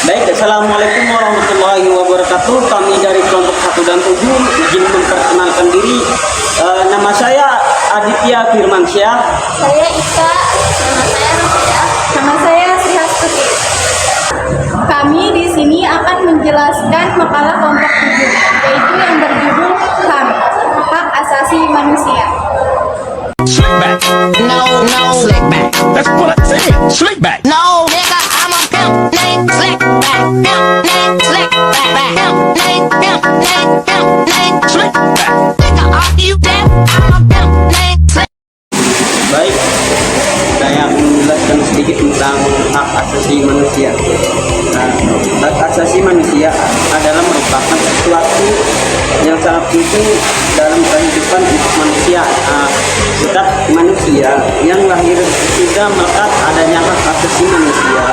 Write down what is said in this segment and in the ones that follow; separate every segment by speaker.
Speaker 1: Baik, assalamualaikum warahmatullahi wabarakatuh. Kami dari kelompok 1 dan 7 izin memperkenalkan diri. Nama saya Aditya Firmansyah.
Speaker 2: Saya Ika. Nama saya Rufia. Nama saya Srihastuti. Kami di sini akan menjelaskan makalah kelompok 7, yaitu yang berjudul HAM, Hak Asasi Manusia.
Speaker 3: Slick back. No, slick back. That's what I said. Slick back.
Speaker 4: No, nigga, I'm a pimp named Slick Back. Pimp named Slick Back. Pimp named
Speaker 3: Slick back.
Speaker 4: Nigga, are you deaf? I'm a pimp named Slick.
Speaker 1: Baik, saya akan menjelaskan sedikit tentang hak asasi manusia. Hak asasi manusia adalah merupakan sesuatu yang sangat penting dalam kehidupan manusia. Setiap manusia yang lahir sudah melekat adanya hak asasi manusia.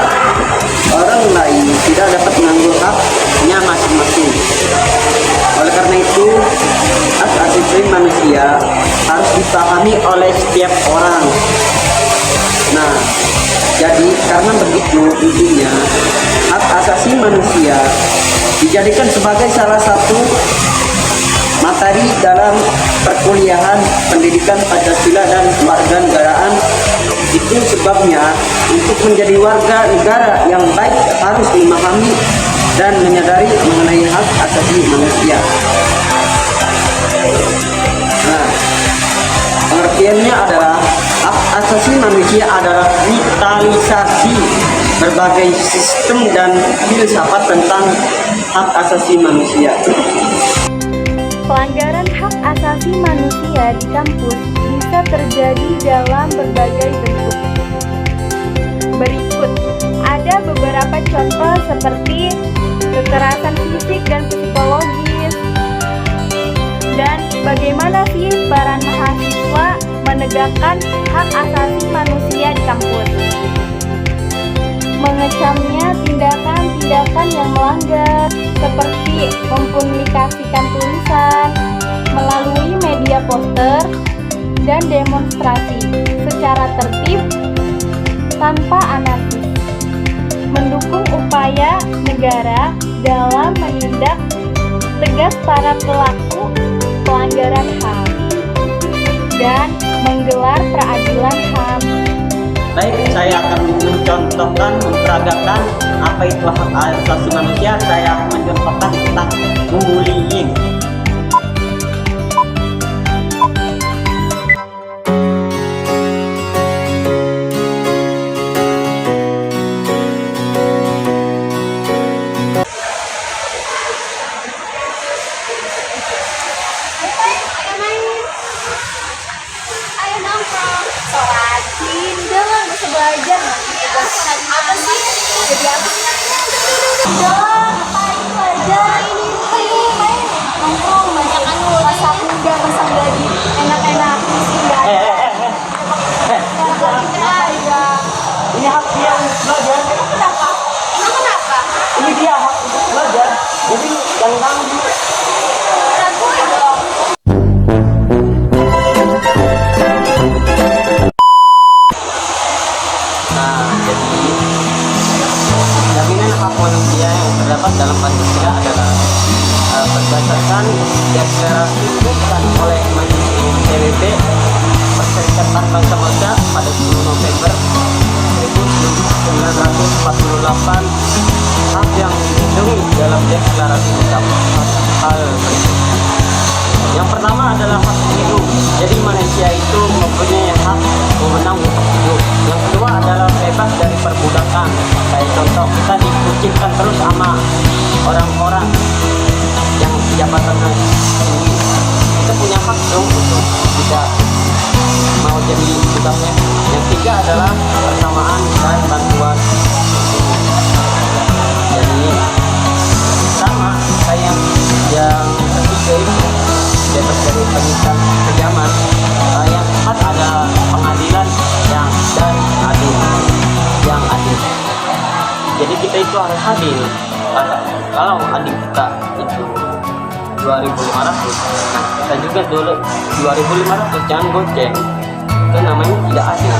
Speaker 1: Orang lain tidak dapat mengambil haknya masing-masing. Oleh karena itu, hak asasi manusia harus dipahami oleh setiap orang. Nah, jadi karena begitu intinya, hak asasi manusia dijadikan sebagai salah satu materi dalam perkuliahan pendidikan Pancasila dan kewarganegaraan. Itu sebabnya untuk menjadi warga negara yang baik harus memahami dan menyadari mengenai hak asasi manusia. Nah, pengertiannya adalah hak asasi manusia adalah vitalisasi berbagai sistem dan filsafat tentang hak asasi manusia.
Speaker 5: Pelanggaran hak asasi manusia di kampus bisa terjadi dalam berbagai bentuk. Berikut ada beberapa contoh seperti kekerasan fisik dan psikologis. Dan bagaimana sih para mahasiswa menegakkan hak asasi manusia di kampus? Mengecamnya tindakan-tindakan yang melanggar seperti mempublikasikan tulisan melalui media poster dan demonstrasi secara tertib tanpa anarkis, mendukung upaya negara dalam menindak tegas para pelaku pelanggaran HAM, dan menggelar peradilan HAM.
Speaker 1: Baik, saya akan mencontohkan, memperagakan apa itu hak asasi manusia. Saya akan mencontohkan tentang bullying.
Speaker 2: Ayo nongkrong, sholatin, jangan bisa belajar. Apa sih? Jadi apa sih? Dong, ngapain belajar? Ini main nongkrong, banyak kan masak muda, masak gaji, enak-enak, enggak ada.
Speaker 1: Ini hak dia untuk belajar.
Speaker 2: Kenapa? Emang kenapa?
Speaker 1: Ini dia hak untuk belajar. Jadi jangan ganggu.
Speaker 2: Ragu dong.
Speaker 1: Nah, jadi jaminan hak manusia yang terdapat dalam Pancasila adalah berdasarkan deklarasi dibutuhkan oleh Majelis PBB Perserikatan Bangsa-Bangsa pada 10 November 1948. Hak yang dilindungi dalam deklarasi terdapat hal berikut. Yang pertama adalah hak hidup. Jadi manusia itu mempunyai hak wewenang untuk hidup. Yang kedua adalah bebas dari perbudakan. Kayak contoh, kita dikucilkan terus sama orang-orang yang jabatannya tinggi. Kita punya hak dong untuk tidak mau jadi budaknya. Yang tiga adalah persamaan dan bantuan itu harus hadir. Kalau adik kita itu 2.500, nah kita juga dulu 2.500, jangan goceng, itu namanya tidak adil.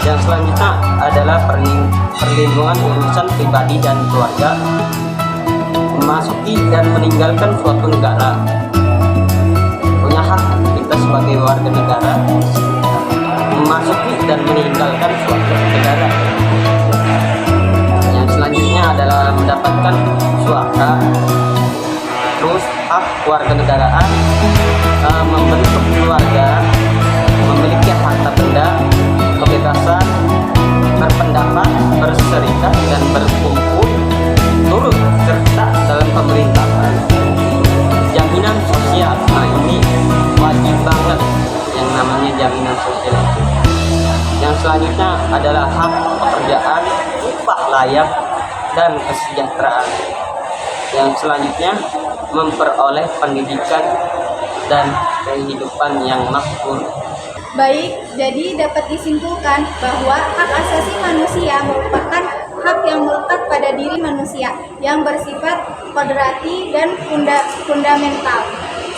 Speaker 1: Yang selanjutnya adalah perlindungan urusan pribadi dan keluarga, memasuki dan meninggalkan suatu negara. Punya hak kita sebagai warga negara memasuki dan meninggalkan suatu negara. Yang selanjutnya adalah mendapatkan suaka, terus hak warga negaraan, membentuk keluarga, memiliki harta benda, kebebasan berpendapat, berserikat dan berkumpul, turut serta dalam pemerintahan. Jaminan sosial, nah ini wajib banget yang namanya jaminan sosial. Yang selanjutnya adalah hak pekerjaan, upah layak dan kesejahteraan. Yang selanjutnya memperoleh pendidikan dan kehidupan yang makmur.
Speaker 5: Baik, jadi dapat disimpulkan bahwa hak asasi manusia merupakan hak yang melekat pada diri manusia yang bersifat kodrati dan fundamental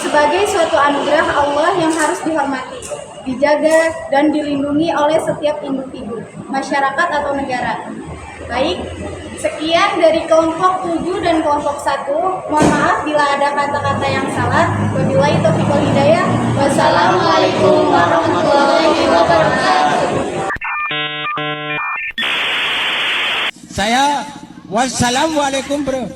Speaker 5: sebagai suatu anugerah Allah yang harus dihormati, dijaga, dan dilindungi oleh setiap individu, masyarakat atau negara. Baik, sekian dari kelompok 7 dan kelompok 1. Mohon maaf bila ada kata-kata yang salah. Wabillahi taufiq wal hidayah. Wassalamualaikum warahmatullahi wabarakatuh.
Speaker 3: Saya wassalamualaikum bro.